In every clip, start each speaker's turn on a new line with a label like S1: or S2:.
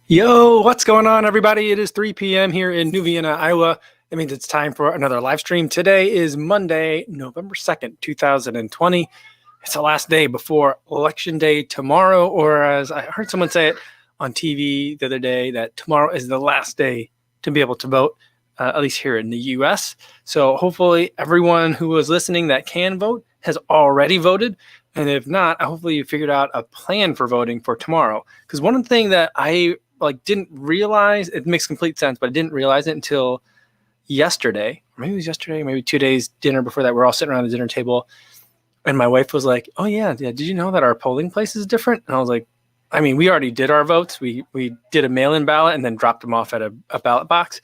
S1: Yo, what's going on, everybody? It is 3 p.m. here in New Vienna, Iowa. That means it's time for another live stream. Today is Monday, November 2nd, 2020. It's the last day before Election Day tomorrow, or as I heard someone say it on TV the other day, that tomorrow is the last day to be able to vote, at least here in the U.S. So hopefully everyone who was listening that can vote has already voted. And if not, hopefully you figured out a plan for voting for tomorrow. Because one thing that I didn't realize, it makes complete sense, but I didn't realize it until yesterday. Maybe it was yesterday, maybe 2 days dinner before that. We're all sitting around the dinner table, and my wife was like, "Oh yeah, did you know that our polling place is different?" And I was like, "I mean, we already did our votes. We did a mail-in ballot and then dropped them off at a ballot box."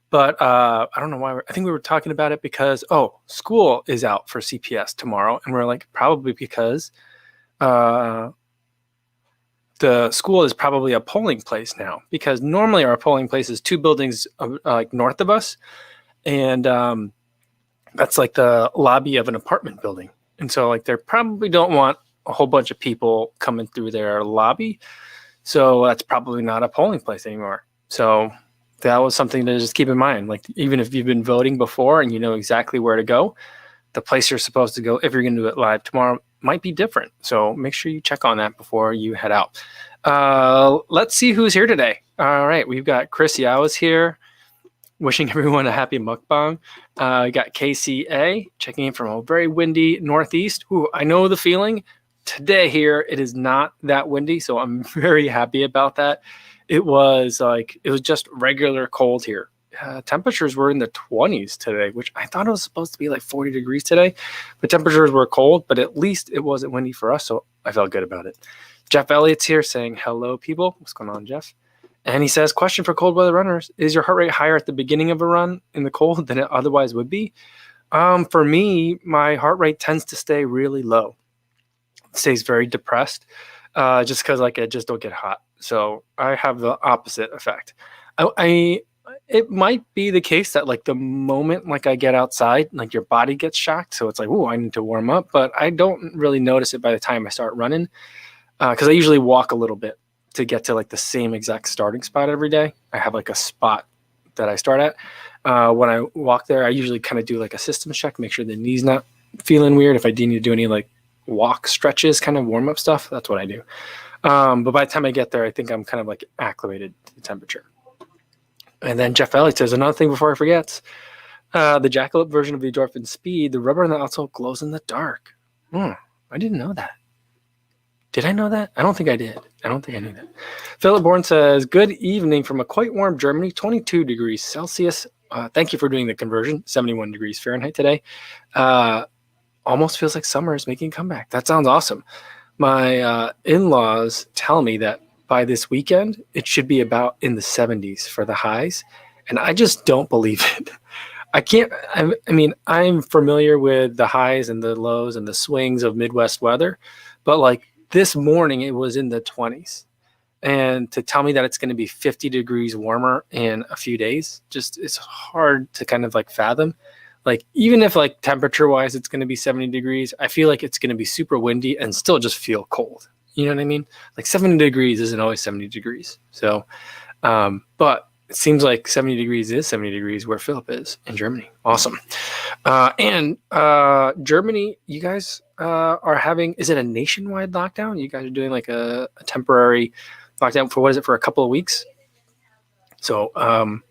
S1: But I don't know why. I think we were talking about it because school is out for CPS tomorrow, and we're like, probably because the school is probably a polling place now, because normally our polling place is 2 buildings north of us, and that's like the lobby of an apartment building. And so they probably don't want a whole bunch of people coming through their lobby, so that's probably not a polling place anymore. So that was something to just keep in mind. Even if you've been voting before and you know exactly where to go, the place you're supposed to go, if you're going to do it live tomorrow, might be different. So make sure you check on that before you head out. Let's see who's here today. All right, we've got Chris Yawas here, wishing everyone a happy mukbang. We got KCA checking in from a very windy northeast. Ooh, I know the feeling. Today here, it is not that windy, so I'm very happy about that. It was just regular cold here. Temperatures were in the 20s today, which I thought it was supposed to be like 40 degrees today, but temperatures were cold, but at least it wasn't windy for us, so I felt good about it. Jeff Elliott's here saying, hello, people. What's going on, Jeff? And he says, question for cold weather runners. Is your heart rate higher at the beginning of a run in the cold than it otherwise would be? For me, my heart rate tends to stay really low. It stays very depressed, just because I just don't get hot. So I have the opposite effect. It might be the case that the moment I get outside, your body gets shocked. So it's oh, I need to warm up, but I don't really notice it by the time I start running, because I usually walk a little bit to get to the same exact starting spot every day. I have a spot that I start at. When I walk there, I usually kind of do a system check, make sure the knee's not feeling weird. If I need to do any walk stretches, kind of warm up stuff, that's what I do. But by the time I get there, I think I'm kind of acclimated to the temperature. And then Jeff Elliott says, another thing before I forget, the Jackalope version of the Endorphin Speed, the rubber in the outsole glows in the dark. I didn't know that. Did I know that? I don't think I did. I don't think I knew that. Philip Bourne says, good evening from a quite warm Germany, 22 degrees Celsius. Thank you for doing the conversion, 71 degrees Fahrenheit today. Almost feels like summer is making a comeback. That sounds awesome. My in-laws tell me that by this weekend, it should be about in the 70s for the highs. And I just don't believe it. I'm familiar with the highs and the lows and the swings of Midwest weather, but this morning it was in the 20s. And to tell me that it's going to be 50 degrees warmer in a few days, it's hard to kind of fathom. Even if temperature wise it's going to be 70 degrees, I feel it's going to be super windy and still just feel cold. You know what I mean? 70 degrees isn't always 70 degrees. So, but it seems like 70 degrees is 70 degrees where Philip is in Germany. Awesome. And Germany, you guys are having, is it a nationwide lockdown? You guys are doing a temporary lockdown for, what is it, for a couple of weeks? So I'm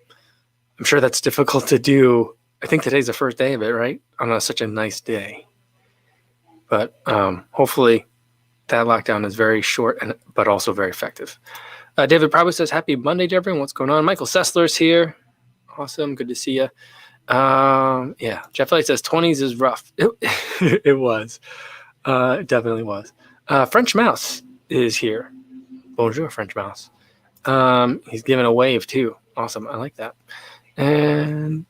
S1: sure that's difficult to do. I think today's the first day of it, right? On such a nice day. But hopefully that lockdown is very short, but also very effective. David probably says, happy Monday to everyone. What's going on? Michael Sessler's here. Awesome. Good to see you. Yeah. Jeff Light says 20s is rough. It was. It definitely was. French Mouse is here. Bonjour, French Mouse. He's giving a wave too. Awesome. I like that. And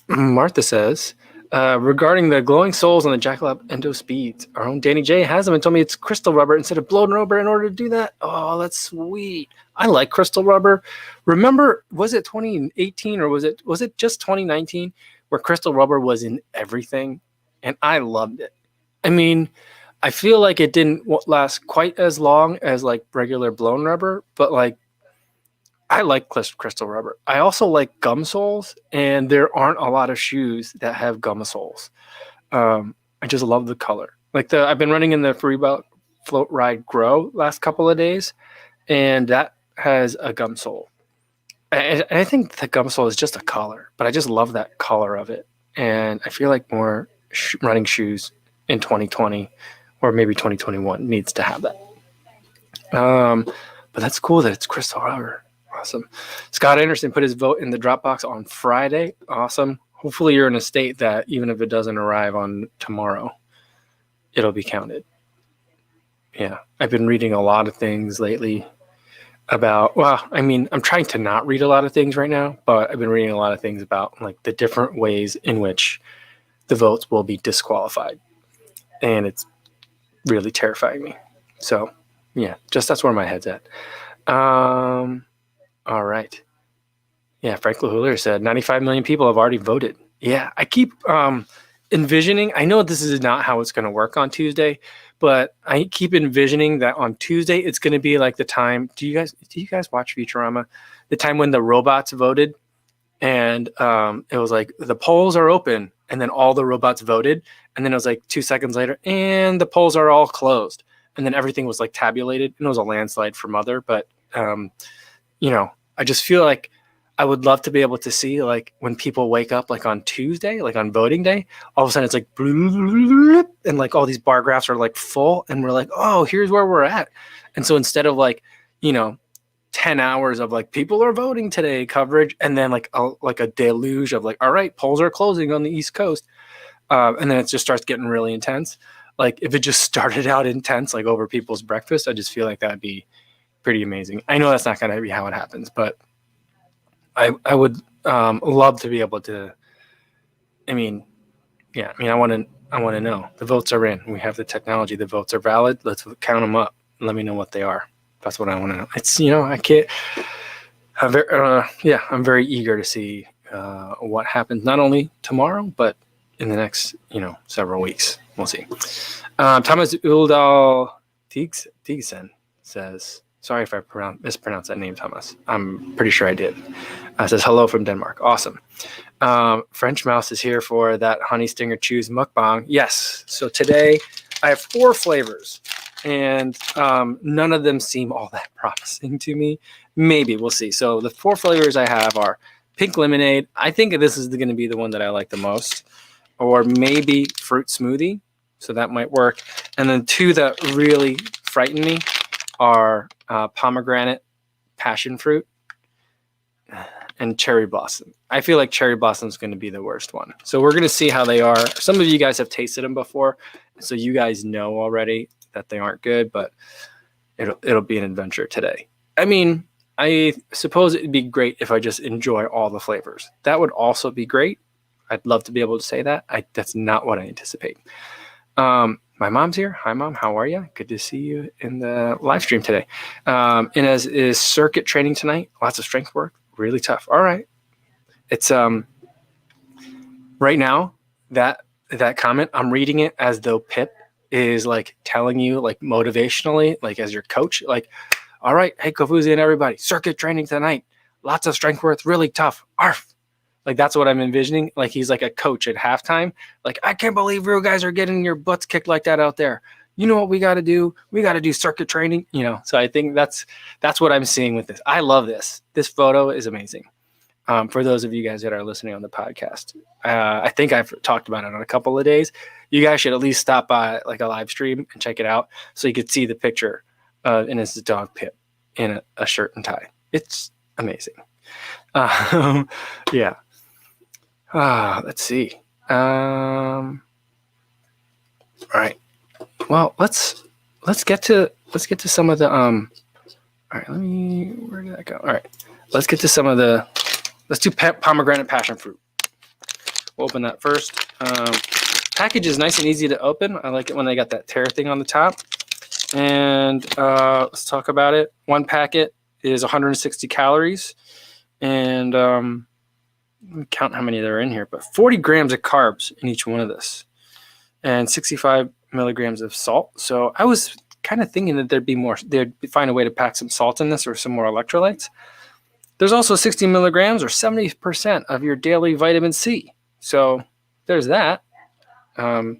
S1: Martha says, regarding the glowing souls on the Jackalope Endo Speeds, our own Danny J has them and told me it's crystal rubber instead of blown rubber in order to do that. Oh, that's sweet. I like crystal rubber. Remember, was it 2018 or was it just 2019 where crystal rubber was in everything? And I loved it. I mean, I feel like it didn't last quite as long as regular blown rubber, but I like crystal rubber. I also like gum soles, and there aren't a lot of shoes that have gum soles. I just love the color. Like I've been running in the Freeboot Float Ride Grow last couple of days, and that has a gum sole. And I think the gum sole is just a color, but I just love that color of it. And I feel like more running shoes in 2020 or maybe 2021 needs to have that. But that's cool that it's crystal rubber. Awesome. Scott Anderson put his vote in the Dropbox on Friday. Awesome. Hopefully you're in a state that even if it doesn't arrive on tomorrow, it'll be counted. Yeah. I've been reading a lot of things lately about, well, I mean, I'm trying to not read a lot of things right now, but I've been reading a lot of things about like the different ways in which the votes will be disqualified. And it's really terrifying me. So yeah, just that's where my head's at. All right. Yeah, Frank LaHuller said 95 million people have already voted. Yeah, I keep envisioning, I know this is not how it's going to work on Tuesday, but I keep envisioning that on Tuesday it's going to be like the time. Do you guys watch Futurama? The time when the robots voted, and it was like the polls are open, and then all the robots voted, and then it was like 2 seconds later, and the polls are all closed, and then everything was like tabulated, and it was a landslide for Mother. But I just feel like I would love to be able to see like when people wake up like on Tuesday, like on voting day, all of a sudden it's like and like all these bar graphs are like full, and we're like, oh, here's where we're at. And so instead of like 10 hours of like people are voting today coverage, and then like a deluge of like, all right, polls are closing on the East Coast, and then it just starts getting really intense. Like if it just started out intense like over people's breakfast, I just feel like that'd be pretty amazing. I know that's not going to be how it happens, but I would love to be able to. I want to know the votes are in. We have the technology. The votes are valid. Let's count them up. Let me know what they are. That's what I want to know. It's I can't. I'm very eager to see what happens not only tomorrow but in the next several weeks. We'll see. Thomas Uldal Tigsen says. Sorry if I mispronounced that name, Thomas. I'm pretty sure I did. Says hello from Denmark. Awesome. French Mouse is here for that Honey Stinger Chews mukbang. Yes. So today I have 4 flavors, and none of them seem all that promising to me. Maybe we'll see. So the 4 flavors I have are pink lemonade. I think this is going to be the one that I like the most, or maybe fruit smoothie. So that might work. And then 2 that really frighten me are pomegranate, passion fruit, and cherry blossom. I feel like cherry blossom is going to be the worst one. So we're going to see how they are. Some of you guys have tasted them before, so you guys know already that they aren't good, but it'll be an adventure today. I mean, I suppose it'd be great if I just enjoy all the flavors. That would also be great. I'd love to be able to say that. That's not what I anticipate. My mom's here. Hi, Mom. How are you? Good to see you in the live stream today. Inez is circuit training tonight. Lots of strength work. Really tough. All right. It's right now that comment, I'm reading it as though Pip is like telling you like motivationally, like as your coach, like, all right, hey, Kofuzi and everybody, circuit training tonight. Lots of strength work. Really tough. Arf. Like that's what I'm envisioning. Like he's like a coach at halftime. Like, I can't believe you guys are getting your butts kicked like that out there. You know what we got to do? We got to do circuit training. So I think that's what I'm seeing with this. I love this. This photo is amazing. For those of you guys that are listening on the podcast, I think I've talked about it on a couple of days. You guys should at least stop by like a live stream and check it out so you could see the picture of Inez's dog Pip in a shirt and tie. It's amazing. Yeah. Let's see. All right. Well, let's get to some of the all right, where did that go? All right. Let's get to some of the let's do pomegranate passion fruit. We'll open that first. Package is nice and easy to open. I like it when they got that tear thing on the top. And let's talk about it. One packet is 160 calories, and let me count how many there are in here, but 40 grams of carbs in each one of this, and 65 milligrams of salt. So I was kind of thinking that they'd find a way to pack some salt in this or some more electrolytes. There's also 60 milligrams or 70% of your daily vitamin C. So there's that. Let's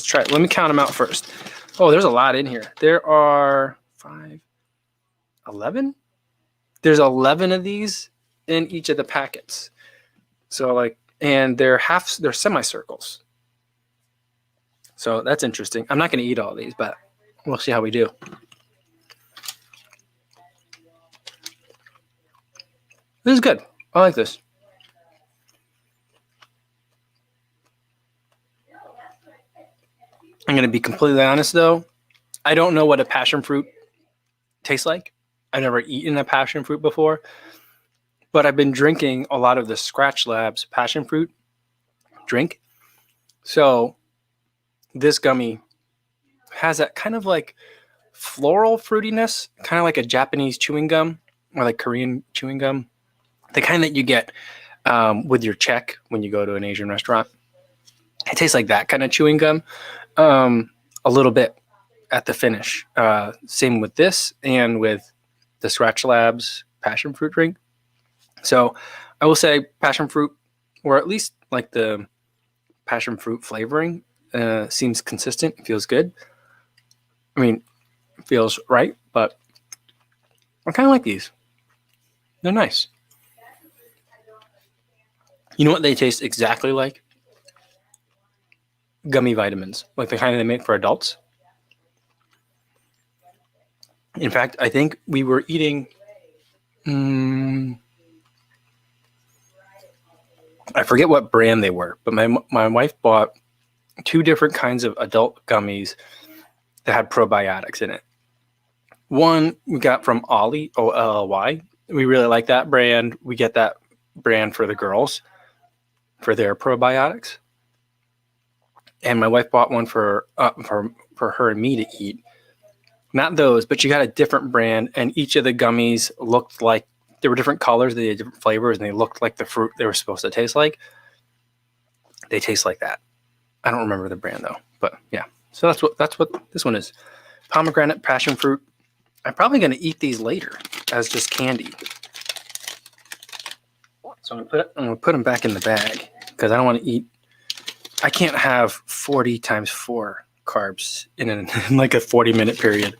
S1: try it. Let me count them out first. Oh, there's a lot in here. There are 11? There's 11 of these in each of the packets. So and they're semicircles. So that's interesting. I'm not going to eat all these, but we'll see how we do. This is good. I like this. I'm going to be completely honest, though. I don't know what a passion fruit tastes like. I've never eaten a passion fruit before. But I've been drinking a lot of the Scratch Labs passion fruit drink. So this gummy has that kind of like floral fruitiness, kind of like a Japanese chewing gum or like Korean chewing gum. The kind that you get with your check when you go to an Asian restaurant. It tastes like that kind of chewing gum a little bit at the finish. Same with this and with the Scratch Labs passion fruit drink. So I will say passion fruit, or at least like the passion fruit flavoring, seems consistent. It feels good. I mean, it feels right, but I kind of like these. They're nice. You know what they taste exactly like? Gummy vitamins, like the kind they make for adults. In fact, I think we were eating... I forget what brand they were, but my wife bought 2 different kinds of adult gummies that had probiotics in it. One we got from Ollie, Olly. We really like that brand. We get that brand for the girls for their probiotics. And my wife bought one for her and me to eat. Not those, but she got a different brand, and each of the gummies looked like there were different colors, they had different flavors, and they looked like the fruit they were supposed to taste like. They taste like that. I don't remember the brand though, but yeah. So that's what this one is. Pomegranate passion fruit. I'm probably going to eat these later as just candy. So I'm going to put them back in the bag because I don't want to eat. I can't have 40 times 4 carbs in like a 40-minute period.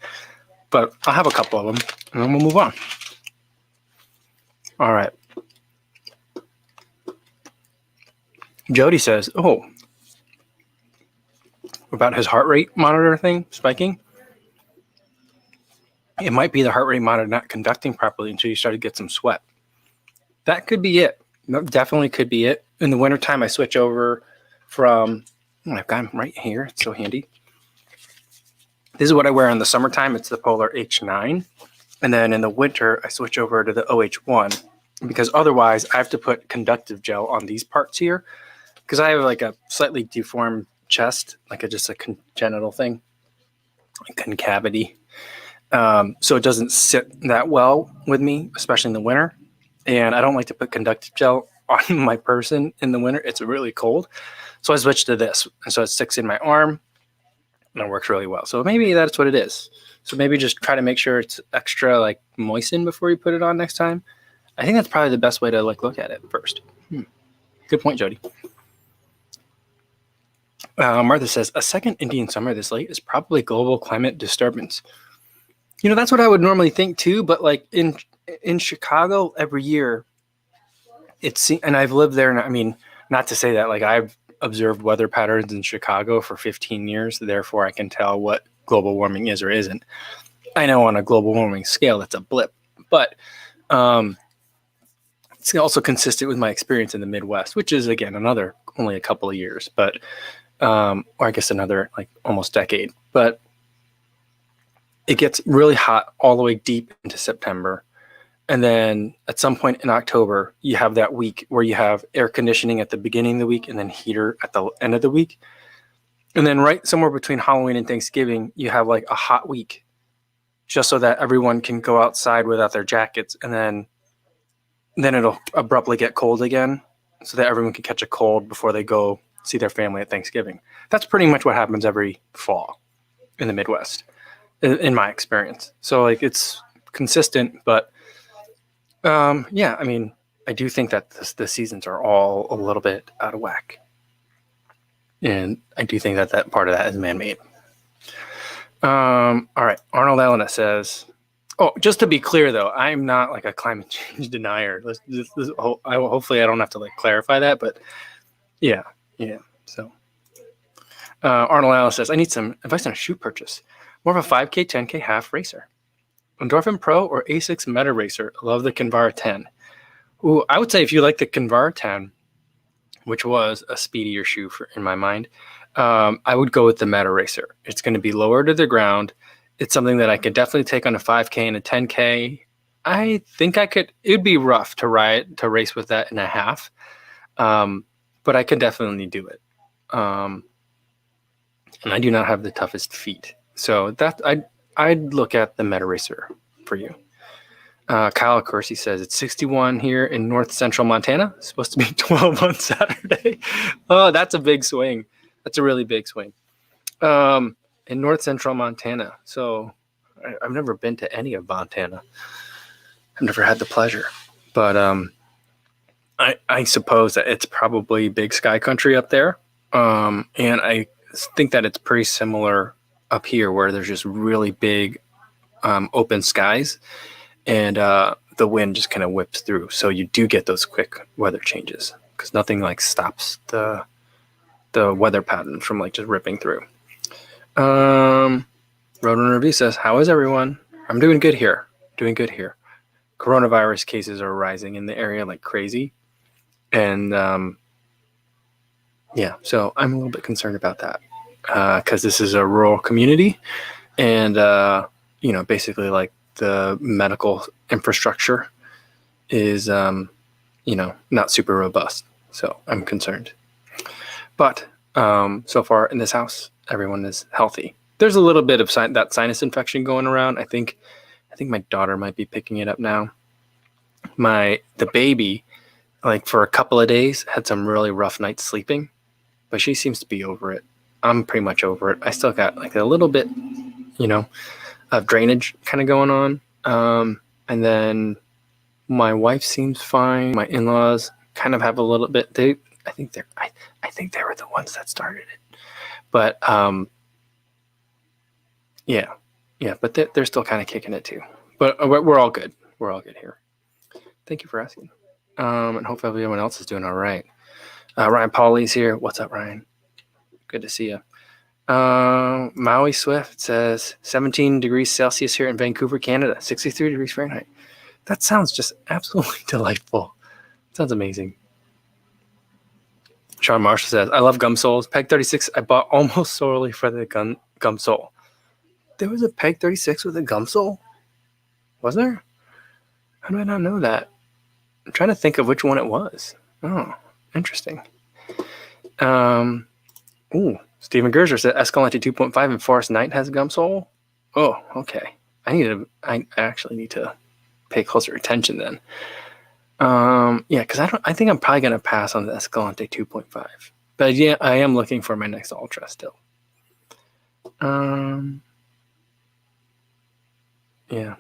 S1: But I'll have a couple of them and then we'll move on. All right. Jody says, about his heart rate monitor thing spiking. It might be the heart rate monitor not conducting properly until you start to get some sweat. That could be it. No, definitely could be it. In the wintertime, I switch over from, I've got them right here. It's so handy. This is what I wear in the summertime. It's the Polar H9. And then in the winter, I switch over to the OH1 because otherwise I have to put conductive gel on these parts here because I have like a slightly deformed chest, like just a congenital thing, like concavity. So it doesn't sit that well with me, especially in the winter. And I don't like to put conductive gel on my person in the winter. It's really cold. So I switched to this. And so it sticks in my arm and it works really well. So maybe that's what it is. So maybe just try to make sure it's extra like moistened before you put it on next time. I think that's probably the best way to like look at it first. Good point, Jody. Martha says, a second Indian summer this late is probably global climate disturbance. You know, that's what I would normally think too, but like in Chicago every year, and I've lived there, and I mean, not to say that like I've observed weather patterns in Chicago for 15 years, therefore I can tell what global warming is or isn't. I know on a global warming scale, that's a blip, but it's also consistent with my experience in the Midwest, which is again, only a couple of years, but, or I guess another like almost decade, but it gets really hot all the way deep into September. And then at some point in October, you have that week where you have air conditioning at the beginning of the week and then heater at the end of the week. And then right somewhere between Halloween and Thanksgiving, you have like a hot week just so that everyone can go outside without their jackets. And then it'll abruptly get cold again so that everyone can catch a cold before they go see their family at Thanksgiving. That's pretty much what happens every fall in the Midwest, in my experience. So like it's consistent, but Yeah, I mean, I do think that the seasons are all a little bit out of whack. And I do think that part of that is man-made. All right. Arnold Elena says, "Oh, just to be clear, though, I'm not like a climate change denier. Hopefully, I don't have to like clarify that, but yeah. So, Arnold Elena says, I need some advice on a shoe purchase. More of a 5K, 10K half racer. Endorphin Pro or Asics Meta Racer. Love the Kinvara 10. Ooh, I would say if you like the Kinvara 10, which was a speedier shoe in my mind, I would go with the Meta Racer. It's going to be lower to the ground. It's something that I could definitely take on a 5K and a 10K. I think I could. It would be rough to race with that in a half, but I could definitely do it. And I do not have the toughest feet, so I'd look at the Meta Racer for you. Kyle, of course, he says it's 61 here in north central Montana. It's supposed to be 12 on Saturday. Oh, that's a big swing. That's a really big swing. In north central Montana. So I've never been to any of Montana. I've never had the pleasure. But I suppose that it's probably big sky country up there. And I think that it's pretty similar up here where there's just really big open skies. And the wind just kind of whips through. So you do get those quick weather changes because nothing like stops the weather pattern from like just ripping through. Road Review says, how is everyone? I'm doing good here. Coronavirus cases are rising in the area like crazy. And so I'm a little bit concerned about that because this is a rural community. And, basically like the medical infrastructure is, not super robust. So I'm concerned. But so far in this house, everyone is healthy. There's a little bit of that sinus infection going around. I think my daughter might be picking it up now. The baby, like for a couple of days, had some really rough nights sleeping, but she seems to be over it. I'm pretty much over it. I still got like a little bit, of drainage kind of going on. And then my wife seems fine. My in-laws kind of have a little bit. I think they were the ones that started it. But but they're still kind of kicking it too. But we're all good. We're all good here. Thank you for asking. And hopefully everyone else is doing all right. Ryan Pauly's here. What's up, Ryan? Good to see you. Maui Swift says 17 degrees Celsius here in Vancouver, Canada, 63 degrees Fahrenheit. That sounds just absolutely delightful. Sounds amazing. Sean Marshall says, I love gum soles. Peg 36 I bought almost solely for the gum sole. There was a Peg 36 with a gum sole? Was there? How do I not know that? I'm trying to think of which one it was. Oh, interesting. Stephen Gerzer said Escalante 2.5 and Forest Night has a gum sole. Oh, okay. I actually need to pay closer attention then. Because I think I'm probably gonna pass on the Escalante 2.5. But yeah, I am looking for my next Ultra still. Yeah.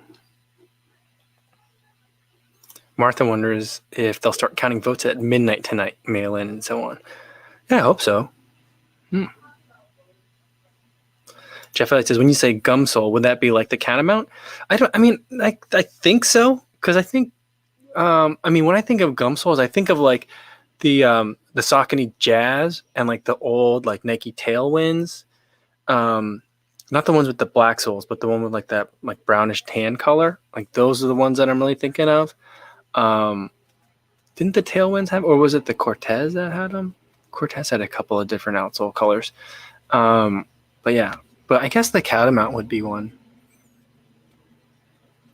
S1: Martha wonders if they'll start counting votes at midnight tonight, mail in and so on. Yeah, I hope so. Jeff Elliott says, when you say gum sole, would that be like the Catamount? I think so. Because I think, when I think of gum soles, I think of like the Saucony Jazz and like the old like Nike Tailwinds. Not the ones with the black soles, but the one with like that like brownish tan color. Like those are the ones that I'm really thinking of. Didn't the Tailwinds have, or was it the Cortez that had them? Cortez had a couple of different outsole colors. But I guess the Catamount would be one.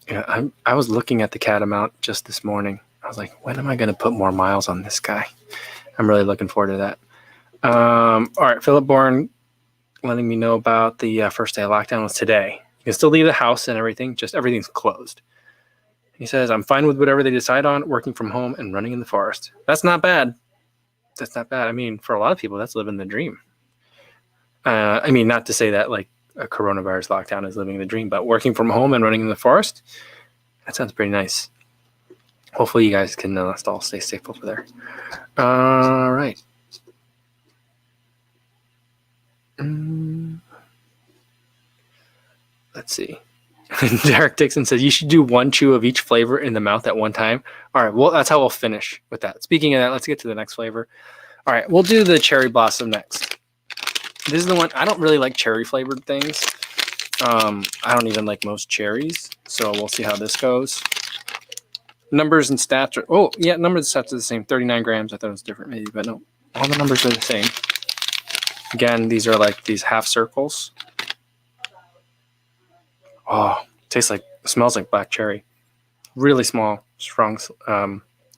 S1: Yeah, I was looking at the Catamount just this morning. I was like, when am I going to put more miles on this guy? I'm really looking forward to that. All right, Philip Bourne letting me know about the first day of lockdown was today. You can still leave the house and everything, just everything's closed. He says, I'm fine with whatever they decide on, working from home and running in the forest. That's not bad. I mean, for a lot of people, that's living the dream. Not to say that like a coronavirus lockdown is living the dream, but working from home and running in the forest, that sounds pretty nice. Hopefully you guys can all stay safe over there. All right. Let's see. Derek Dixon says you should do one chew of each flavor in the mouth at one time. All right, well, that's how we'll finish with that. Speaking of that, let's get to the next flavor. All right, we'll do the cherry blossom next. This is the one. I don't really like cherry flavored things. I don't even like most cherries, so we'll see how this goes. Numbers and stats are, oh yeah, numbers and stats are the same. 39 grams. I thought it was different maybe, but no, all the numbers are the same. Again, these are like these half circles. Oh, smells like black cherry. Really small, strong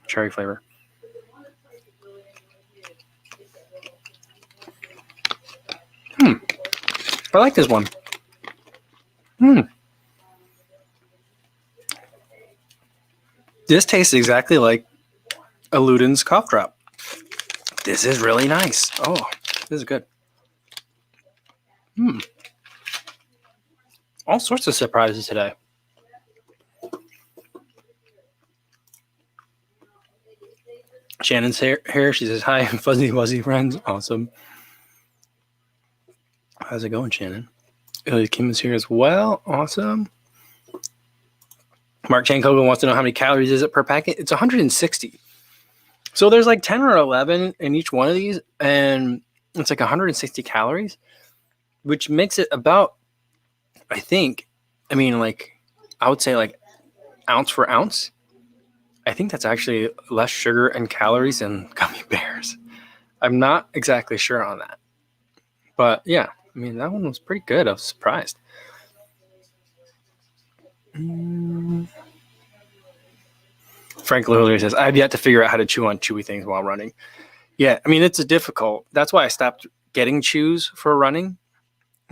S1: cherry flavor. I like this one. This tastes exactly like a Luden's cough drop. This is really nice. Oh, this is good. All sorts of surprises today. Shannon's here. She says, hi, fuzzy wuzzy friends. Awesome. How's it going, Shannon? Kim is here as well. Awesome. Mark Chankoga wants to know how many calories is it per packet. It's 160. So there's like 10 or 11 in each one of these, and it's like 160 calories, which makes it about, I would say like ounce for ounce. I think that's actually less sugar and calories than gummy bears. I'm not exactly sure on that. But yeah, that one was pretty good. I was surprised. Frank Lillard says, I've yet to figure out how to chew on chewy things while running. Yeah, it's difficult. That's why I stopped getting chews for running.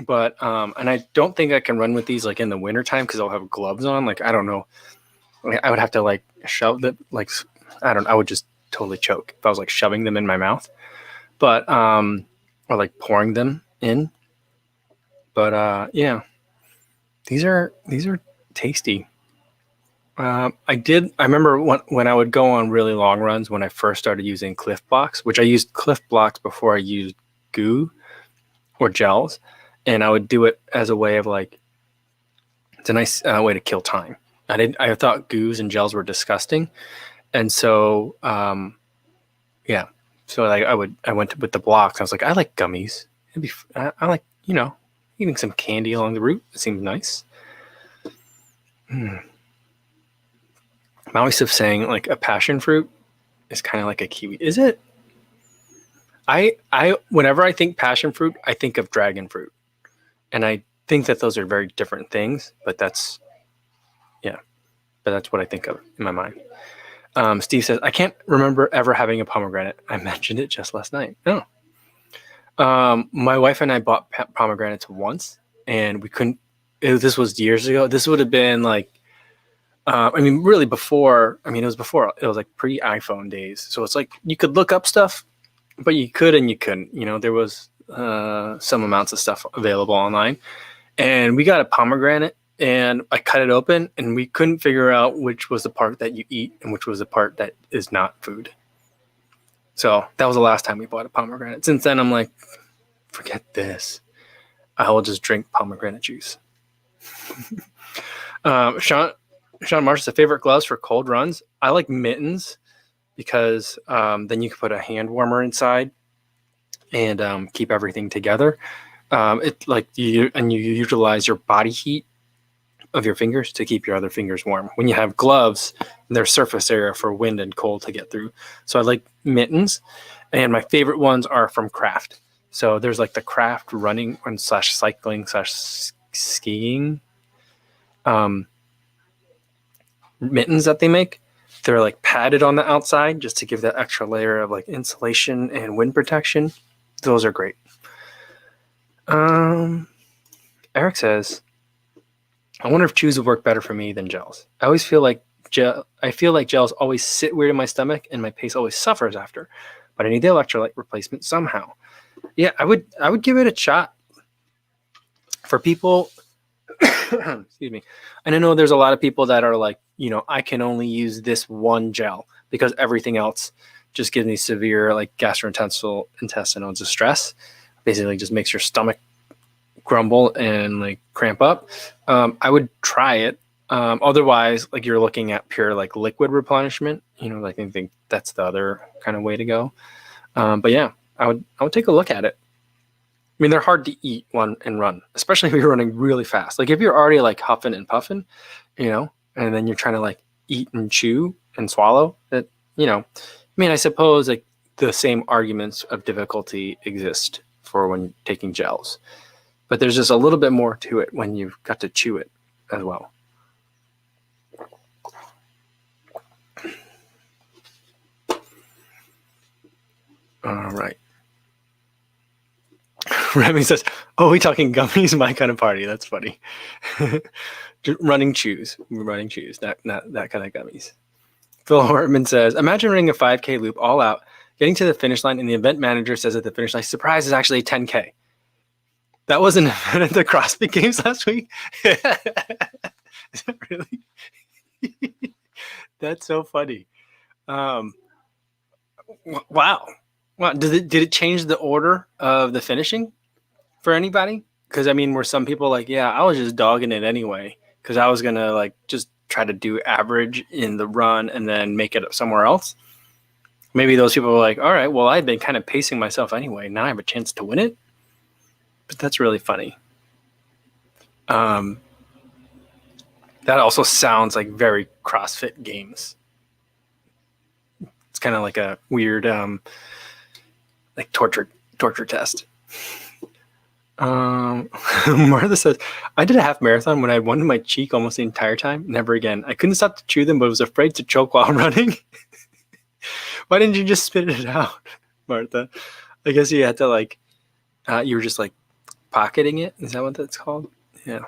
S1: But, and I don't think I can run with these like in the wintertime because I'll have gloves on. Like, I don't know. I would have to like shove them, I would just totally choke if I was like shoving them in my mouth. But, or like pouring them in. But, yeah, these are tasty. I remember when I would go on really long runs when I first started using Cliff Blocks, which I used Cliff Blocks before I used goo or gels. And I would do it as a way of it's a nice way to kill time. I thought goos and gels were disgusting. And so, yeah. So I went with the blocks. I was like, I like gummies. I like, eating some candy along the route. It seems nice. Maui Sif saying like a passion fruit is kind of like a kiwi. Is it? Whenever I think passion fruit, I think of dragon fruit. And I think that those are very different things, but that's what I think of in my mind. Steve says, I can't remember ever having a pomegranate. I mentioned it just last night. No. My wife and I bought pomegranates once, and we couldn't. This was years ago. This would have been like, really before. It was before. It was like pre-iPhone days. So it's like you could look up stuff, but you could and you couldn't. There was some amounts of stuff available online, and we got a pomegranate. And I cut it open, and we couldn't figure out which was the part that you eat and which was the part that is not food. So that was the last time we bought a pomegranate. Since then, I'm like, forget this. I will just drink pomegranate juice. Sean Marsh says, favorite gloves for cold runs. I like mittens because then you can put a hand warmer inside and keep everything together. You utilize your body heat of your fingers to keep your other fingers warm. When you have gloves, there's surface area for wind and cold to get through. So I like mittens, and my favorite ones are from Kraft. So there's like the Kraft running / cycling / skiing mittens that they make. They're like padded on the outside just to give that extra layer of like insulation and wind protection. Those are great. Eric says, I wonder if chews would work better for me than gels. I always feel like gels always sit weird in my stomach and my pace always suffers after. But I need the electrolyte replacement somehow. Yeah, I would give it a shot. For people Excuse me. And I know there's a lot of people that are like, I can only use this one gel because everything else just gives me severe like gastrointestinal distress. Basically just makes your stomach grumble and like cramp up. I would try it. Otherwise, like you're looking at pure like liquid replenishment, I think that's the other kind of way to go. But yeah, I would take a look at it. I mean, they're hard to eat and run, especially if you're running really fast. Like if you're already like huffing and puffing, and then you're trying to like eat and chew and swallow that, I mean, I suppose like the same arguments of difficulty exist for when taking gels, but there's just a little bit more to it when you've got to chew it as well. All right. Remy says, "Oh, we talking gummies? My kind of party." That's funny. running chews, not that kind of gummies. Phil Hortman says, "Imagine running a 5K loop all out, getting to the finish line, and the event manager says at the finish line, surprise, is actually 10K." That wasn't at the CrossFit Games last week. Is that really? That's so funny. Wow. Wow. Did it change the order of the finishing for anybody? Because I mean, were some people like, yeah, I was just dogging it anyway because I was gonna like just try to do average in the run and then make it up somewhere else. Maybe those people were like, all right, well, I've been kind of pacing myself anyway. Now I have a chance to win it. But that's really funny. That also sounds like very CrossFit Games. It's kind of like a weird, like torture test. Martha says, "I did a half marathon when I had one in my cheek almost the entire time. Never again. I couldn't stop to chew them, but was afraid to choke while running." Why didn't you just spit it out, Martha? I guess you had to like, you were just like pocketing it. Is that what that's called? Yeah.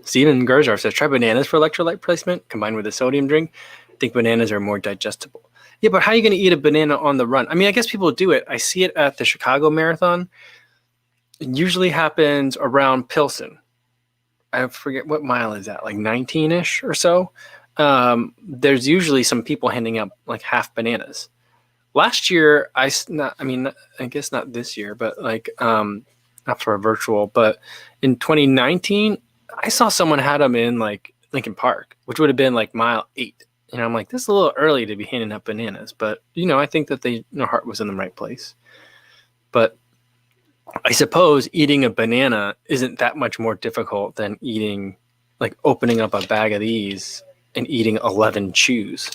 S1: Steven Gersdorf says, "Try bananas for electrolyte placement combined with a sodium drink. I think bananas are more digestible." Yeah, but how are you going to eat a banana on the run? I mean, I guess people do it. I see it at the Chicago Marathon. It usually happens around Pilsen. I forget what mile is that, like 19-ish or so. There's usually some people handing out like half bananas. Last year, I guess not this year, but like not for a virtual, but in 2019, I saw someone had them in like Lincoln Park, which would have been like mile 8. I'm like, this is a little early to be handing out bananas, but I think that their heart was in the right place. But I suppose eating a banana isn't that much more difficult than eating, like opening up a bag of these and eating 11 chews.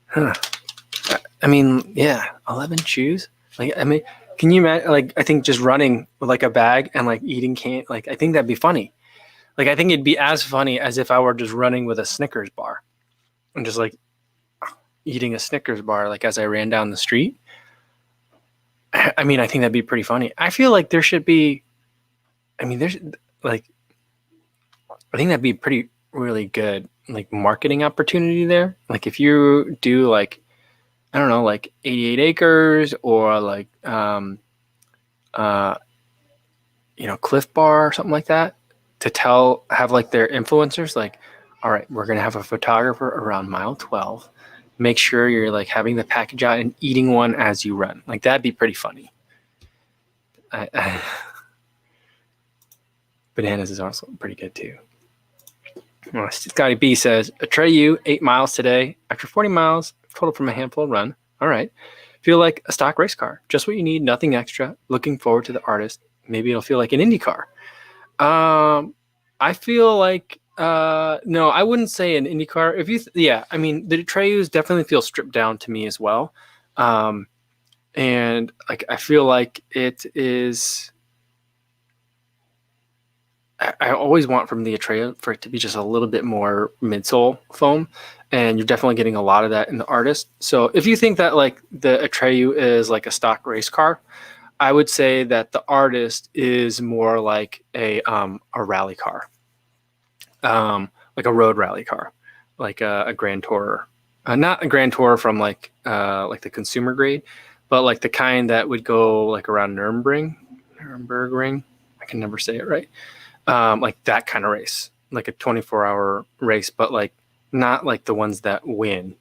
S1: Huh. I mean, yeah, 11 chews. Like, I mean, can you imagine? Like, I think just running with like a bag and like eating like I think that'd be funny. Like, I think it'd be as funny as if I were just running with a Snickers bar and just like eating a Snickers bar, like as I ran down the street. I mean, I think that'd be pretty funny. I feel like there should be, there's like, I think that'd be pretty really good, like marketing opportunity there. Like if you do like, I don't know, like 88 acres or like, Cliff Bar or something like that. To have like their influencers like, all right, we're going to have a photographer around mile 12. Make sure you're like having the package out and eating one as you run. Like that'd be pretty funny. Bananas is also pretty good too. Scotty B says, "Atreyu 8 miles today. After 40 miles, total from a handful run. All right. Feel like a stock race car. Just what you need, nothing extra. Looking forward to the artist. Maybe it'll feel like an Indy car." I feel like no, I wouldn't say an IndyCar. If you, the Treyus definitely feel stripped down to me as well, and like I feel like it is. I always want from the Atreyu for it to be just a little bit more midsole foam, and you're definitely getting a lot of that in the artist. So if you think that like the Atreyu is like a stock race car, I would say that the artist is more like a rally car, like a road rally car, like a Grand Tourer, not a Grand Tourer from like the consumer grade, but like the kind that would go like around Nürburgring. I can never say it right. Like that kind of race, like a 24-hour race, but like not like the ones that win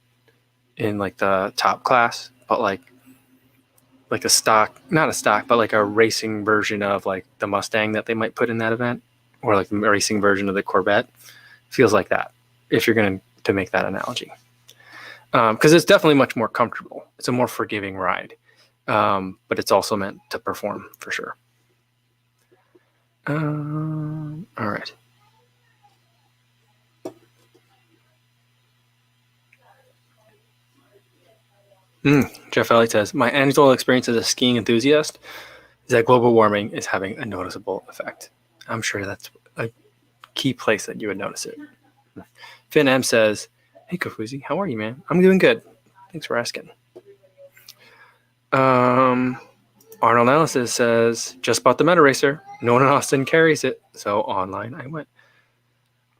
S1: in like the top class, but like a stock, not a stock, but like a racing version of like the Mustang that they might put in that event, or like the racing version of the Corvette. Feels like that, if you're going to make that analogy. Because it's definitely much more comfortable. It's a more forgiving ride, but it's also meant to perform for sure. All right. Jeff Elliott says, my anecdotal experience as a skiing enthusiast is that global warming is having a noticeable effect. I'm sure that's a key place that you would notice it. Finn M says, hey, Kofuzi, how are you, man? I'm doing good. Thanks for asking. Arnold Analysis says, just bought the Meta Racer. No one in Austin carries it, so online I went.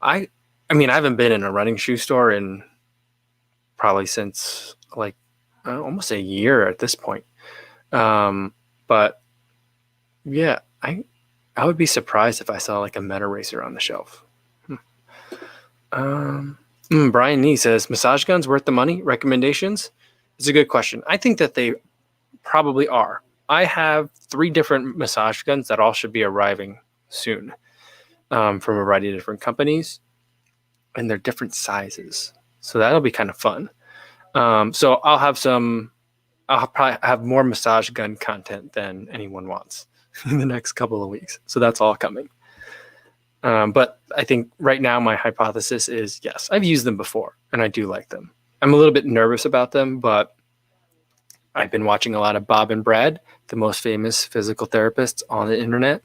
S1: I mean, I haven't been in a running shoe store in probably since like almost a year at this point. But yeah, I would be surprised if I saw like a Meta Racer on the shelf. Brian Nee says, massage guns worth the money? Recommendations? It's a good question. I think that they probably are. I have 3 different massage guns that all should be arriving soon from a variety of different companies, and they're different sizes. So that'll be kind of fun. So I'll probably have more massage gun content than anyone wants in the next couple of weeks. So that's all coming. But I think right now my hypothesis is, yes, I've used them before and I do like them. I'm a little bit nervous about them, but I've been watching a lot of Bob and Brad, the most famous physical therapists on the internet,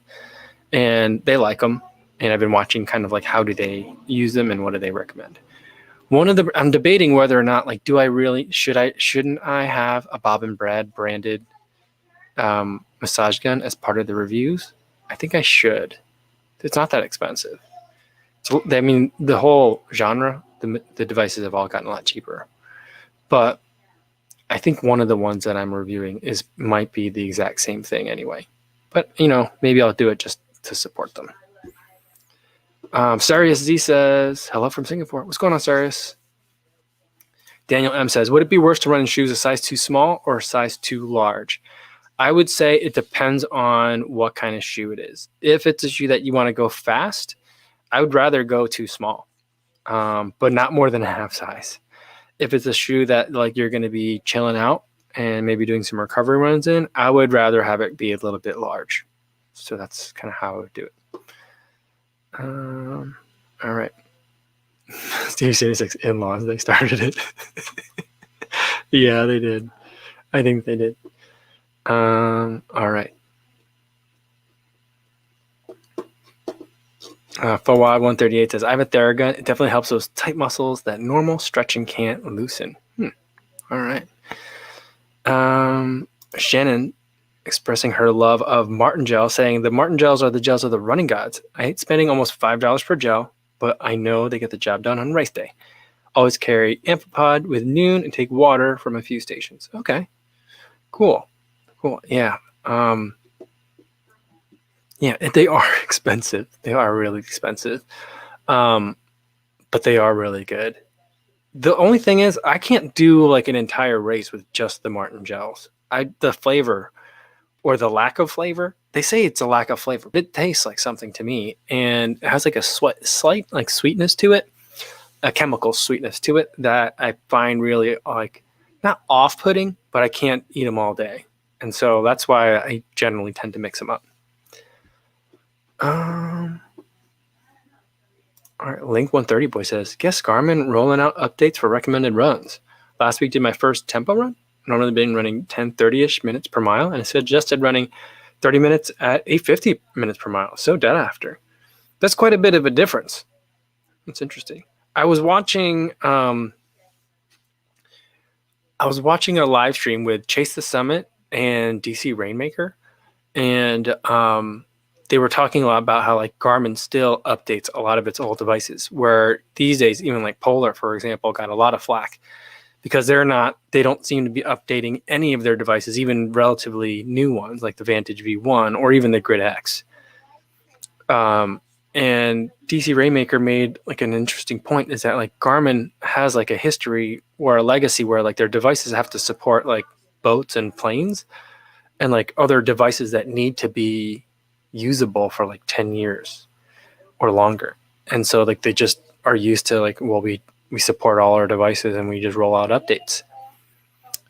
S1: and they like them. And I've been watching kind of like how do they use them and what do they recommend. I'm debating whether or not, like, shouldn't I have a Bob and Brad branded massage gun as part of the reviews? I think I should. It's not that expensive. So, I mean, the whole genre, the devices have all gotten a lot cheaper. But I think one of the ones that I'm reviewing might be the exact same thing anyway. But, maybe I'll do it just to support them. Sarius Z says, hello from Singapore. What's going on, Sarius? Daniel M says, would it be worse to run in shoes a size too small or a size too large? I would say it depends on what kind of shoe it is. If it's a shoe that you want to go fast, I would rather go too small, but not more than a half size. If it's a shoe that like you're going to be chilling out and maybe doing some recovery runs in, I would rather have it be a little bit large. So that's kind of how I would do it. All right. Steve 86 in-laws, they started it. Yeah, they did. I think they did. All right. Fawad 138 says, I have a Theragun. It definitely helps those tight muscles that normal stretching can't loosen. All right. Shannon expressing her love of Martin gel, saying the Martin gels are the gels of the running gods. I hate spending almost $5 per gel, but I know they get the job done on race day. Always carry Amphipod with Noon and take water from a few stations. Okay. Cool. Yeah. Yeah, they are expensive. They are really expensive. But they are really good. The only thing is I can't do like an entire race with just the Martin gels. The flavor or the lack of flavor, they say it's a lack of flavor, but it tastes like something to me, and it has like a slight like sweetness to it, a chemical sweetness to it that I find really like not off-putting, but I can't eat them all day. And so that's why I generally tend to mix them up. All right, Link 130 boy says, guess Garmin rolling out updates for recommended runs. Last week did my first tempo run. Normally been running 10:30-ish minutes per mile, and it suggested running 30 minutes at 8:50 minutes per mile. So dead after. That's quite a bit of a difference. That's interesting. I was watching a live stream with Chase the Summit and DC Rainmaker, and they were talking a lot about how like Garmin still updates a lot of its old devices, where these days even like Polar, for example, got a lot of flack because they don't seem to be updating any of their devices, even relatively new ones like the Vantage V1 or even the Grid X. And DC Rainmaker made like an interesting point is that like Garmin has like a history or a legacy where like their devices have to support like boats and planes and like other devices that need to be usable for like 10 years or longer. And so like they just are used to like, well, we support all our devices and we just roll out updates.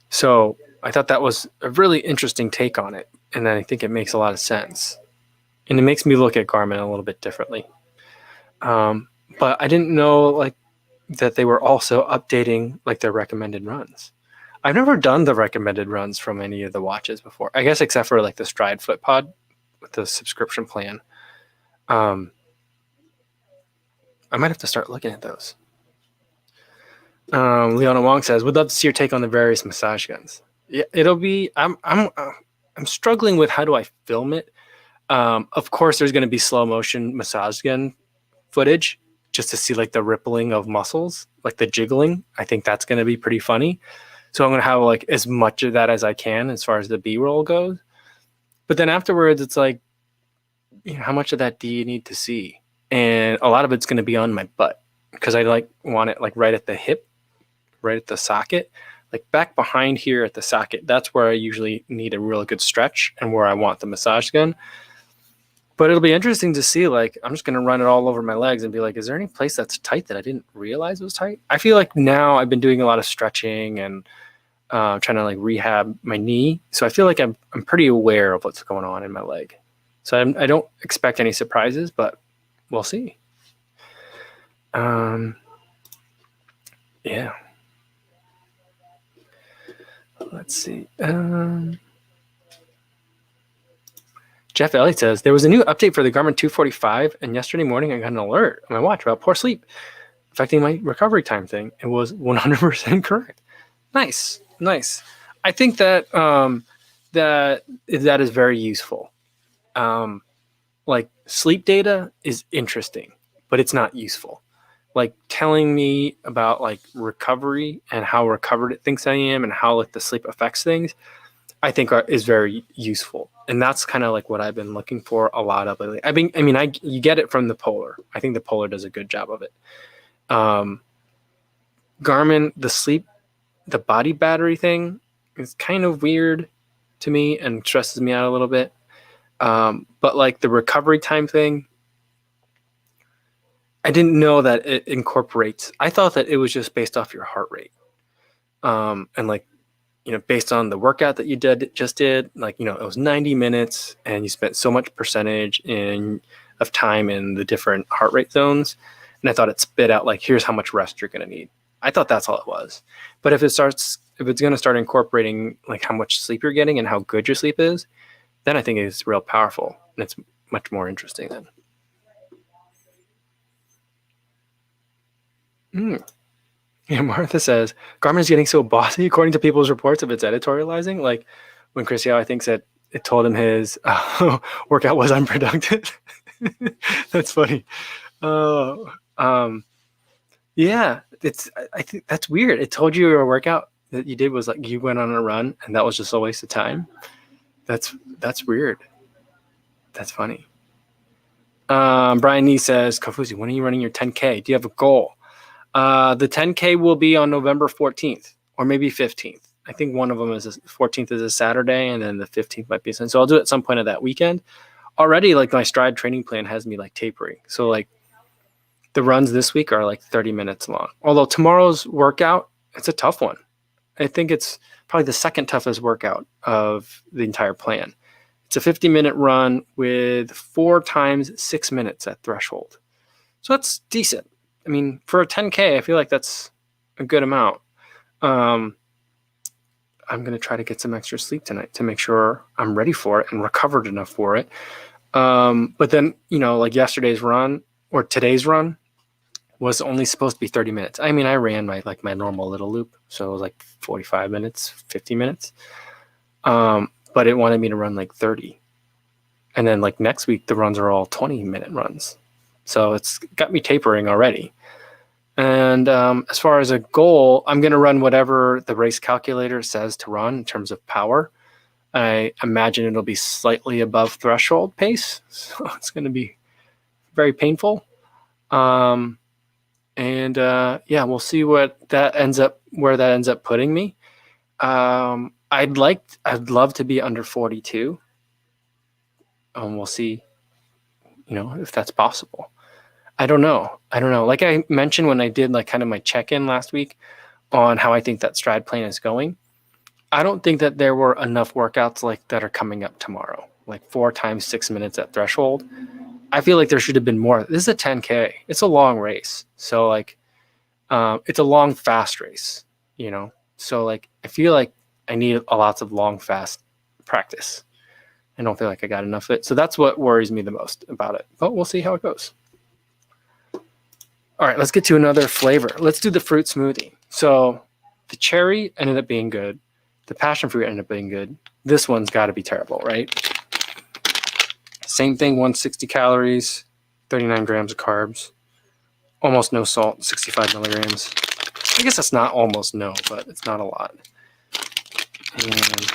S1: So I thought that was a really interesting take on it. And I think it makes a lot of sense. And it makes me look at Garmin a little bit differently. But I didn't know like that they were also updating like their recommended runs. I've never done the recommended runs from any of the watches before. I guess except for like the Stride FootPod with the subscription plan. I might have to start looking at those. Leona Wong says, "Would love to see your take on the various massage guns." Yeah, it'll be. I'm struggling with how do I film it. Of course, there's going to be slow motion massage gun footage just to see like the rippling of muscles, like the jiggling. I think that's going to be pretty funny. So I'm going to have like as much of that as I can as far as the B-roll goes. But then afterwards, it's like, you know, how much of that do you need to see? And a lot of it's going to be on my butt because I like want it like right at the hip, right at the socket, like back behind here at the socket. That's where I usually need a really good stretch and where I want the massage gun. But it'll be interesting to see, like, I'm just going to run it all over my legs and be like, is there any place that's tight that I didn't realize was tight? I feel like now I've been doing a lot of stretching and trying to like rehab my knee. So I feel like I'm pretty aware of what's going on in my leg. So I don't expect any surprises, but we'll see. Yeah. Let's see. Jeff Elliott says, there was a new update for the Garmin 245, and yesterday morning I got an alert on my watch about poor sleep affecting my recovery time thing. It was 100% correct. Nice. I think that that is very useful. Like sleep data is interesting, but it's not useful. Like telling me about like recovery and how recovered it thinks I am and how like the sleep affects things, I think is very useful. And that's kind of like what I've been looking for a lot of lately. You get it from the Polar. I think the Polar does a good job of it. Garmin, the body battery thing is kind of weird to me and stresses me out a little bit. But like the recovery time thing, I didn't know that it incorporates. I thought that it was just based off your heart rate. And like, you know, based on the workout that you just did, like, you know, it was 90 minutes and you spent so much percentage of time in the different heart rate zones. And I thought it spit out like, here's how much rest you're going to need. I thought that's all it was. But if it's going to start incorporating like how much sleep you're getting and how good your sleep is, then I think it's real powerful and it's much more interesting then. Yeah, Martha says, Garmin is getting so bossy according to people's reports of its editorializing. Like when Chris Yao, I think, said it told him his workout was unproductive. That's funny. Yeah, I think that's weird. It told you your workout that you did was like you went on a run and that was just a waste of time. That's weird. That's funny. Brian Nee says, Kofuzi, when are you running your 10K? Do you have a goal? The 10K will be on November 14th or maybe 15th. I think one of them is 14th is a Saturday and then the 15th might be a Sunday. So I'll do it at some point of that weekend. Already, like my Stride training plan has me like tapering. So like the runs this week are like 30 minutes long. Although tomorrow's workout, it's a tough one. I think it's probably the second toughest workout of the entire plan. It's a 50-minute run with 4 times 6 minutes at threshold. So that's decent. I mean, for a 10K, I feel like that's a good amount. I'm going to try to get some extra sleep tonight to make sure I'm ready for it and recovered enough for it. But then, you know, like yesterday's run or today's run was only supposed to be 30 minutes. I mean, I ran my normal little loop. So it was like 45 minutes, 50 minutes. But it wanted me to run like 30. And then like next week, the runs are all 20-minute runs. So it's got me tapering already. And as far as a goal, I'm going to run whatever the race calculator says to run in terms of power. I imagine it'll be slightly above threshold pace. So it's going to be very painful. And we'll see where that ends up putting me. I'd love to be under 42. We'll see, if that's possible. I don't know. Like I mentioned when I did like kind of my check-in last week on how I think that stride plan is going, I don't think that there were enough workouts like that are coming up tomorrow, like 4 times 6 minutes at threshold. I feel like there should have been more. This is a 10K. It's a long race. So like, it's a long, fast race, So like, I feel like I need a lots of long, fast practice. I don't feel like I got enough of it. So that's what worries me the most about it. But we'll see how it goes. All right, let's get to another flavor. Let's do the fruit smoothie. So the cherry ended up being good. The passion fruit ended up being good. This one's got to be terrible, right? Same thing, 160 calories, 39 grams of carbs, almost no salt, 65 milligrams. I guess that's not almost no, but it's not a lot. And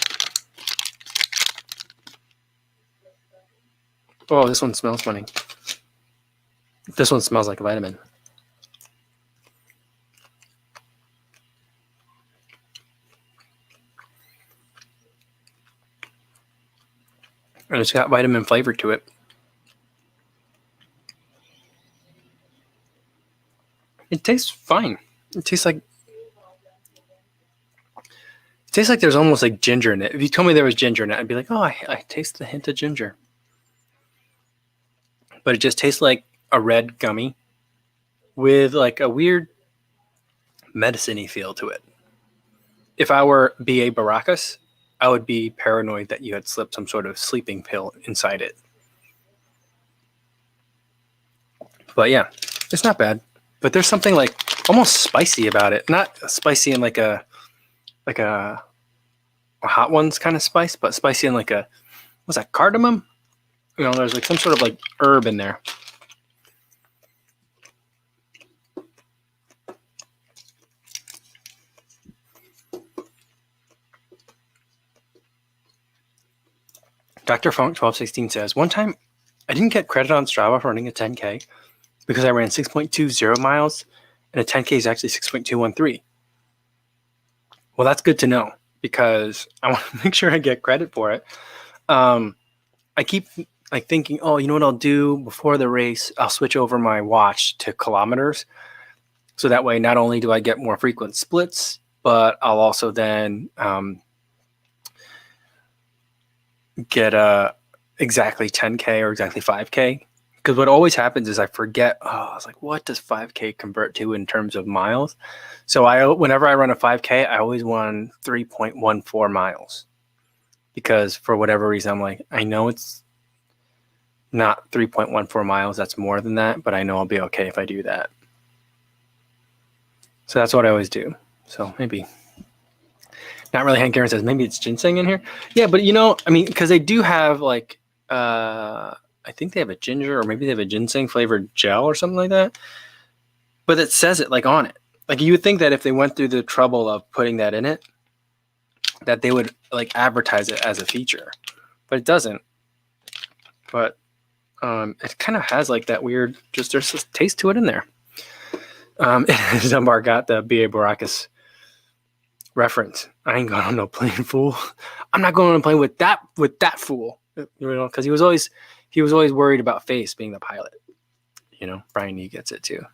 S1: oh, this one smells funny. This one smells like a vitamin. And it's got vitamin flavor to it. It tastes fine. It tastes like there's almost like ginger in it. If you told me there was ginger in it, I'd be like, oh, I taste the hint of ginger. But it just tastes like a red gummy with like a weird medicine-y feel to it. If I were B.A. Baracus, I would be paranoid that you had slipped some sort of sleeping pill inside it. But yeah, it's not bad. But there's something like almost spicy about it. Not spicy in like a hot ones kind of spice, but spicy in like what's that, cardamom? There's like some sort of like herb in there. Dr. Funk 1216 says, one time I didn't get credit on Strava for running a 10K because I ran 6.20 miles and a 10K is actually 6.213. Well, that's good to know because I want to make sure I get credit for it. I keep like thinking, oh, you know what I'll do before the race? I'll switch over my watch to kilometers. So that way, not only do I get more frequent splits, but I'll also then get exactly 10K or exactly 5K. Because what always happens is I forget, I was like, what does 5K convert to in terms of miles? So whenever I run a 5K, I always run 3.14 miles. Because for whatever reason, I'm like, I know it's not 3.14 miles. That's more than that, but I know I'll be okay if I do that. So that's what I always do. So maybe. Not really. Hank Aaron says, maybe it's ginseng in here. Yeah, but because they do have like, I think they have a ginger or maybe they have a ginseng flavored gel or something like that. But it says it like on it. Like you would think that if they went through the trouble of putting that in it, that they would like advertise it as a feature, but it doesn't. But it kind of has like that weird, just there's a taste to it in there. Dunbar got the B.A. Baracus reference. I ain't going on no plane, fool. I'm not going on a plane with that fool. Because he was always worried about Face being the pilot. Brian E gets it too.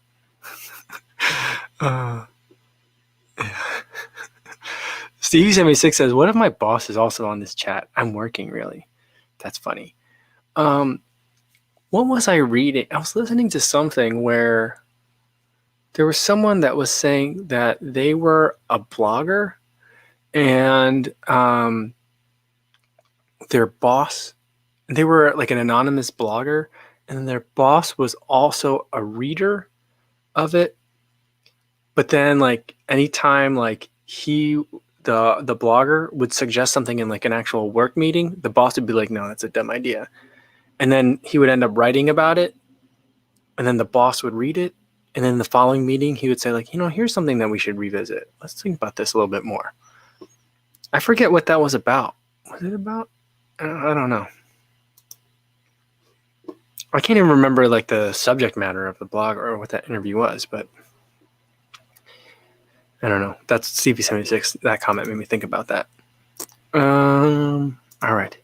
S1: Stevie76 says, what if my boss is also on this chat? I'm working, really. That's funny. What was I reading? I was listening to something where there was someone that was saying that they were a blogger and their boss, they were like an anonymous blogger, and their boss was also a reader of it. But then like anytime like the blogger would suggest something in like an actual work meeting, the boss would be like, no, that's a dumb idea. And then he would end up writing about it, and then the boss would read it. And then the following meeting, he would say like, here's something that we should revisit. Let's think about this a little bit more. I forget what that was about. Was it about? I don't know. I can't even remember like the subject matter of the blog or what that interview was, but I don't know. That's CV76. That comment made me think about that. All right.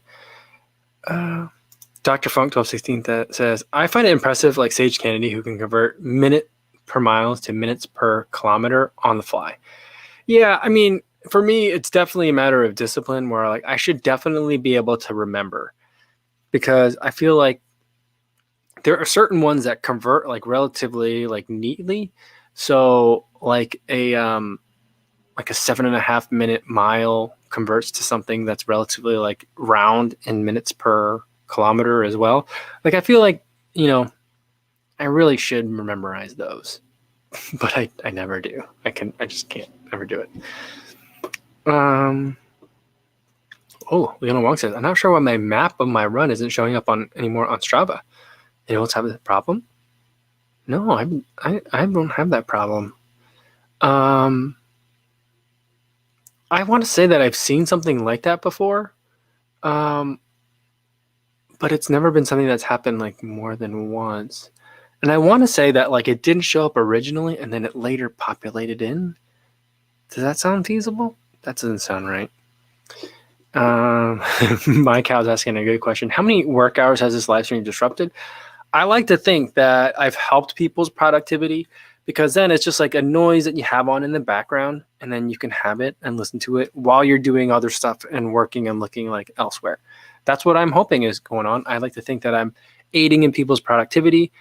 S1: Dr. Funk 1216 says, I find it impressive, like Sage Kennedy, who can convert minute per miles to minutes per kilometer on the fly. Yeah, I mean, for me, it's definitely a matter of discipline where like I should definitely be able to remember, because I feel like there are certain ones that convert like relatively like neatly. So like a 7.5 minute mile converts to something that's relatively like round in minutes per kilometer as well. Like I feel like, I really should memorize those, but I never do. I just can't ever do it. Leona Wong says, I'm not sure why my map of my run isn't showing up anymore on Strava. Anyone else have that problem? No, I don't have that problem. I want to say that I've seen something like that before. But it's never been something that's happened like more than once. And I want to say that like it didn't show up originally and then it later populated in. Does that sound feasible? That doesn't sound right. My cow's asking a good question. How many work hours has this live stream disrupted? I like to think that I've helped people's productivity, because then it's just like a noise that you have on in the background, and then you can have it and listen to it while you're doing other stuff and working and looking like elsewhere. That's what I'm hoping is going on. I like to think that I'm aiding in people's productivity.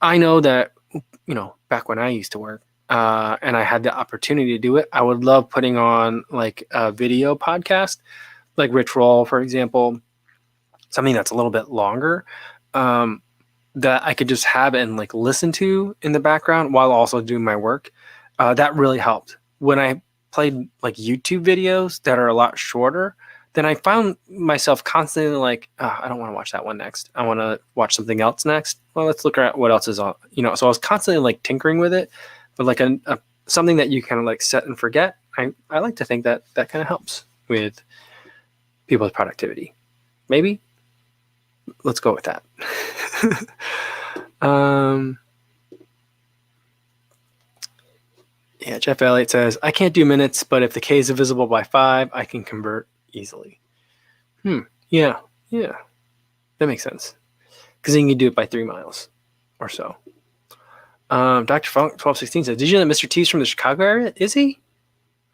S1: I know that, back when I used to work, and I had the opportunity to do it, I would love putting on like a video podcast, like Rich Roll, for example, something that's a little bit longer, that I could just have and like listen to in the background while also doing my work. That really helped. When I played like YouTube videos that are a lot shorter, then I found myself constantly like, I don't want to watch that one next. I want to watch something else next. Well, let's look at what else is on, so I was constantly like tinkering with it, but like something that you kind of like set and forget. I like to think that kind of helps with people's productivity. Maybe let's go with that. Yeah, Jeff Elliott says, I can't do minutes, but if the K is divisible by 5, I can convert easily. Yeah, that makes sense, because then you can do it by 3 miles or so. Dr. Funk 1216 says, did you know that Mr. T's from the Chicago area? Is he?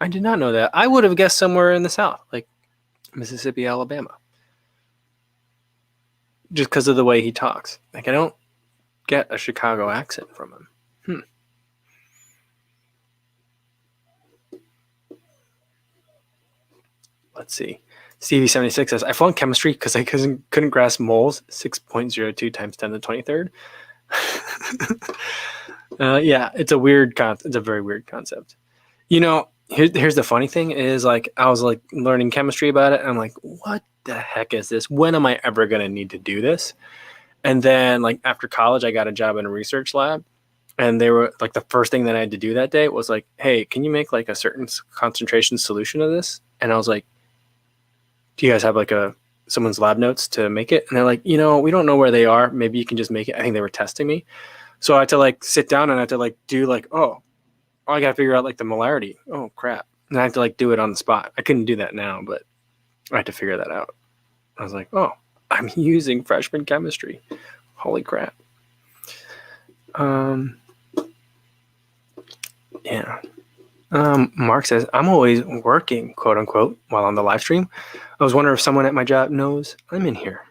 S1: I did not know that. I would have guessed somewhere in the South, like Mississippi, Alabama, just because of the way he talks. Like, I don't get a Chicago accent from him. Let's see. Stevie76 says, I flunked chemistry because I couldn't grasp moles, 6.02 times 10 to the 23rd. Yeah, it's a weird it's a very weird concept. Here's the funny thing is, like, I was like learning chemistry about it, and I'm like, what the heck is this? When am I ever going to need to do this? And then like after college, I got a job in a research lab, and they were like, the first thing that I had to do that day was like, hey, can you make like a certain concentration solution of this? And I was like, do you guys have like someone's lab notes to make it? And they're like, we don't know where they are. Maybe you can just make it. I think they were testing me. So I had to like sit down and I had to like do like, I got to figure out like the molarity. Oh crap. And I had to like do it on the spot. I couldn't do that now, but I had to figure that out. I was like, I'm using freshman chemistry. Holy crap. Yeah. Mark says, I'm always working, quote unquote, while on the live stream. I was wondering if someone at my job knows I'm in here.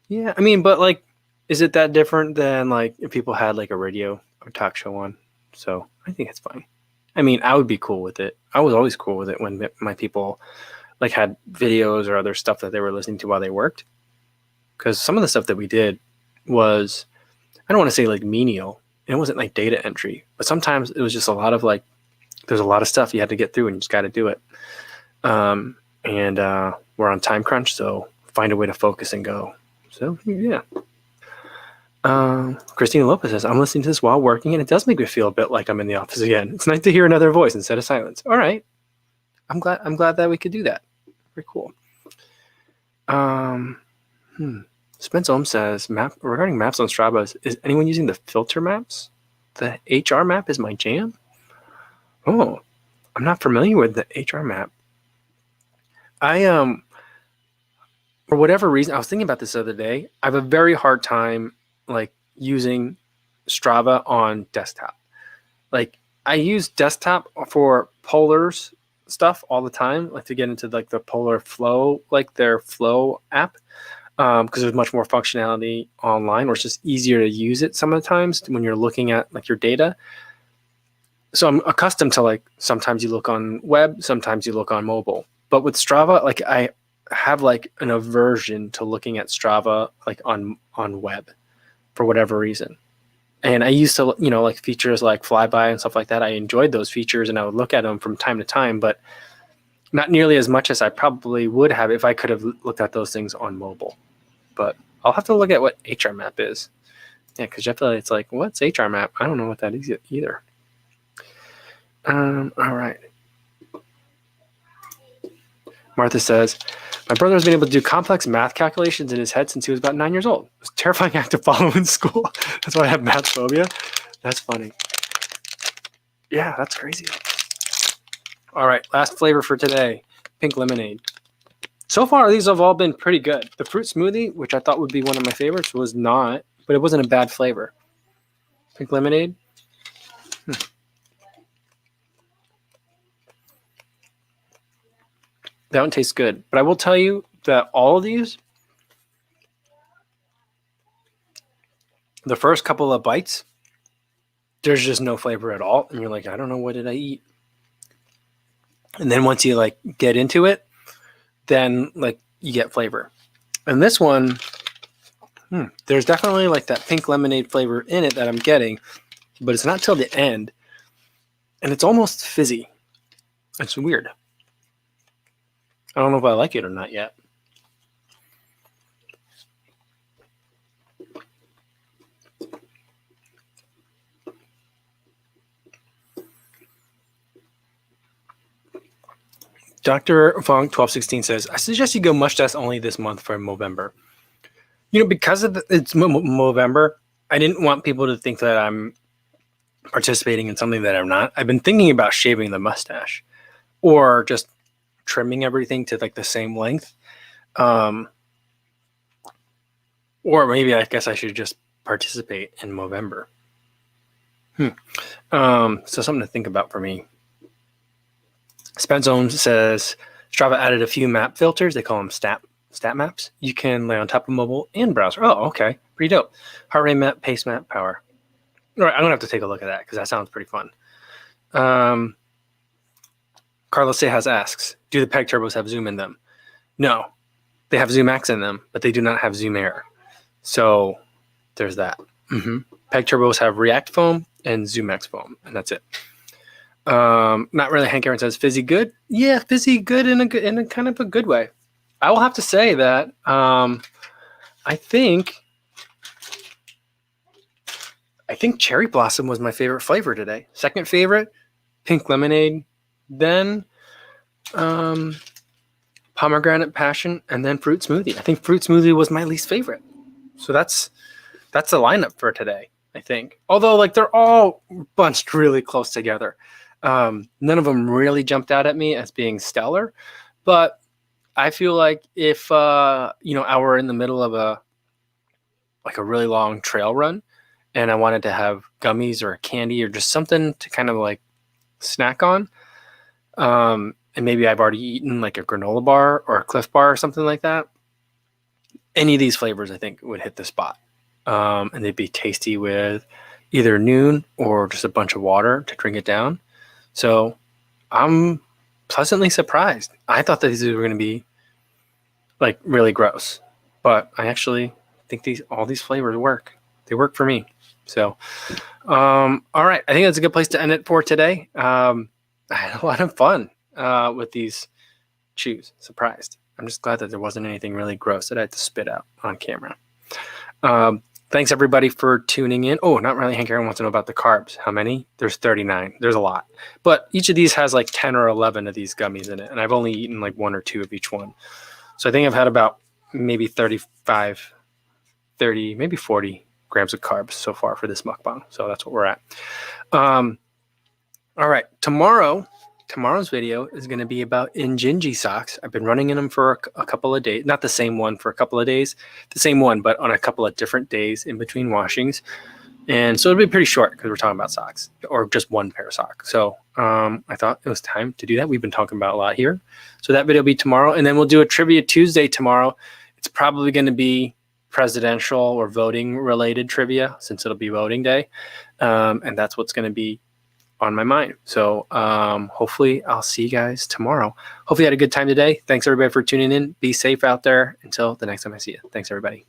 S1: Yeah, I mean, but like, is it that different than like if people had like a radio or talk show on? So I think it's fine. I mean, I would be cool with it. I was always cool with it when my people like had videos or other stuff that they were listening to while they worked. Because some of the stuff that we did was, I don't want to say like menial. It wasn't like data entry, but sometimes it was just a lot of like, there's a lot of stuff you had to get through and you just got to do it. And we're on time crunch, so find a way to focus and go. So yeah. Christina Lopez says, I'm listening to this while working, and it does make me feel a bit like I'm in the office again. It's nice to hear another voice instead of silence. All right. I'm glad that we could do that. Very cool. Spence Ohm says, regarding maps on Strava, is anyone using the filter maps? The HR map is my jam? Oh, I'm not familiar with the HR map. For whatever reason, I was thinking about this the other day. I have a very hard time like using Strava on desktop. Like I use desktop for Polar's stuff all the time, like to get into like the Polar Flow, like their Flow app, because there's much more functionality online, or it's just easier to use it some of the times when you're looking at like your data. So I'm accustomed to like sometimes you look on web, sometimes you look on mobile. But with Strava, like I have like an aversion to looking at Strava like on web for whatever reason. And I used to, like features like flyby and stuff like that. I enjoyed those features and I would look at them from time to time, but not nearly as much as I probably would have if I could have looked at those things on mobile. But I'll have to look at what HR map is. Yeah, because definitely it's like, what's HR map? I don't know what that is either. All right. Martha says, my brother has been able to do complex math calculations in his head since he was about 9 years old. It was a terrifying act to follow in school. That's why I have math phobia. That's funny. Yeah, that's crazy. All right, last flavor for today, pink lemonade. So far, these have all been pretty good. The fruit smoothie, which I thought would be one of my favorites, was not, but it wasn't a bad flavor. Pink lemonade. That one tastes good. But I will tell you that all of these, the first couple of bites, there's just no flavor at all. And you're like, I don't know, what did I eat? And then once you like get into it, then like you get flavor. And this one, there's definitely like that pink lemonade flavor in it that I'm getting, but it's not till the end. And it's almost fizzy. It's weird. I don't know if I like it or not yet. Dr. Fong 1216 says, I suggest you go mush test only this month for Movember. Because it's Movember, I didn't want people to think that I'm participating in something that I'm not. I've been thinking about shaving the mustache or just trimming everything to like the same length. Or maybe I guess I should just participate in Movember. So something to think about for me. Spence Ohms says, Strava added a few map filters. They call them stat maps. You can lay on top of mobile and browser. Oh, okay. Pretty dope. Heart rate map, pace map, power. All right, I'm going to have to take a look at that because that sounds pretty fun. Carlos Sejas asks, do the PEG turbos have zoom in them? No. They have zoom max in them, but they do not have zoom air. So there's that. PEG turbos have react foam and zoom max foam, and that's it. Not really. Hank Aaron says fizzy good. Yeah, fizzy good in a kind of a good way. I will have to say that I think cherry blossom was my favorite flavor today. Second favorite, pink lemonade, then pomegranate passion, and then fruit smoothie. I think fruit smoothie was my least favorite. So that's the lineup for today, I think. Although like they're all bunched really close together. None of them really jumped out at me as being stellar, but I feel like if I were in the middle of a really long trail run and I wanted to have gummies or a candy or just something to kind of like snack on, and maybe I've already eaten like a granola bar or a Cliff Bar or something like that, any of these flavors I think would hit the spot. And they'd be tasty with either noon or just a bunch of water to drink it down. So I'm pleasantly surprised. I thought that these were going to be like really gross, but I actually think all these flavors work. They work for me. So, all right. I think that's a good place to end it for today. I had a lot of fun with these chews. Surprised. I'm just glad that there wasn't anything really gross that I had to spit out on camera. Thanks everybody for tuning in. Oh, not really. Hank Aaron wants to know about the carbs. How many? There's 39. There's a lot. But each of these has like 10 or 11 of these gummies in it. And I've only eaten like 1 or 2 of each one. So I think I've had about maybe 35 30, maybe 40 grams of carbs so far for this mukbang. So that's what we're at. All right. Tomorrow's video is going to be about Injinji socks. I've been running in them for a couple of days. Not the same one for a couple of days. The same one, but on a couple of different days in between washings. And so it'll be pretty short because we're talking about socks or just one pair of socks. So I thought it was time to do that. We've been talking about a lot here. So that video will be tomorrow. And then we'll do a Trivia Tuesday tomorrow. It's probably going to be presidential or voting related trivia since it'll be voting day. And that's what's going to be on my mind. So hopefully I'll see you guys tomorrow. Hopefully you had a good time today. Thanks everybody for tuning in. Be safe out there until the next time I see you. Thanks everybody.